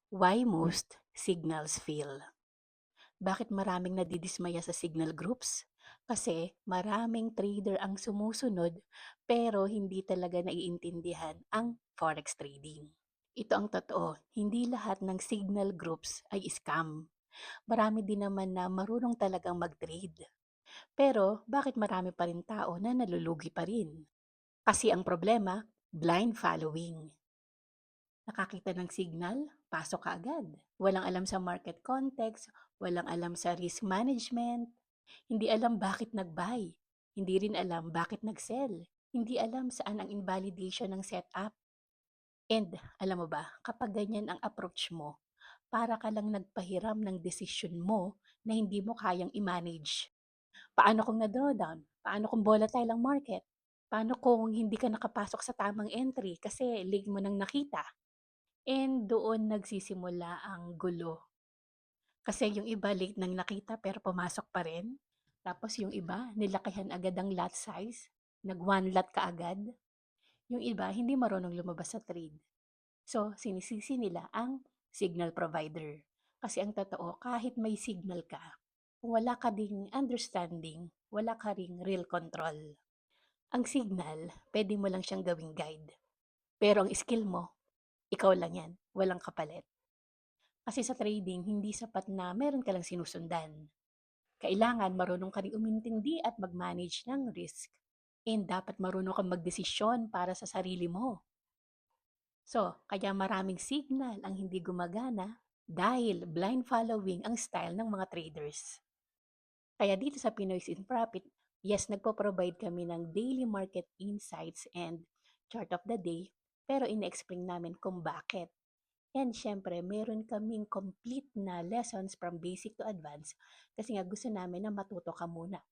Why most signals fail? Bakit maraming nadidismaya sa signal groups? Kasi maraming trader ang sumusunod pero hindi talaga naiintindihan ang forex trading. Ito ang totoo, hindi lahat ng signal groups ay scam. Marami din naman na marunong talagang mag-trade. Pero bakit marami pa rin tao na nalulugi pa rin? Kasi ang problema, blind following. Nakakita ng signal, pasok ka agad. Walang alam sa market context, walang alam sa risk management, hindi alam bakit nag-buy, hindi rin alam bakit nag-sell, hindi alam saan ang invalidation ng setup. And alam mo ba, kapag ganyan ang approach mo, para ka lang nagpahiram ng desisyon mo na hindi mo kayang i-manage. Paano kung na-drawdown? Paano kung volatile ang market? Paano kung hindi ka nakapasok sa tamang entry kasi late mo nang nakita? And doon nagsisimula ang gulo. Kasi yung iba late nang nakita pero pumasok pa rin. Tapos yung iba, nilakihan agad ang lot size. Nag one lot ka agad. Yung iba, hindi marunong lumabas sa trade. So, sinisisi nila ang signal provider. Kasi ang totoo, kahit may signal ka, kung wala ka ding understanding, wala ka ring real control. Ang signal, pwede mo lang siyang gawing guide. Pero ang skill mo, ikaw lang yan. Walang kapalit. Kasi sa trading, hindi sapat na meron ka lang sinusundan. Kailangan marunong ka rin umintindi at mag-manage ng risk. And dapat marunong kang magdesisyon para sa sarili mo. So, kaya maraming signal ang hindi gumagana dahil blind following ang style ng mga traders. Kaya dito sa Pinoy's in Profit, yes, nagpo-provide kami ng daily market insights and chart of the day, pero ine-explain namin kung bakit. And syempre, meron kaming complete na lessons from basic to advanced kasi nga gusto namin na matuto ka muna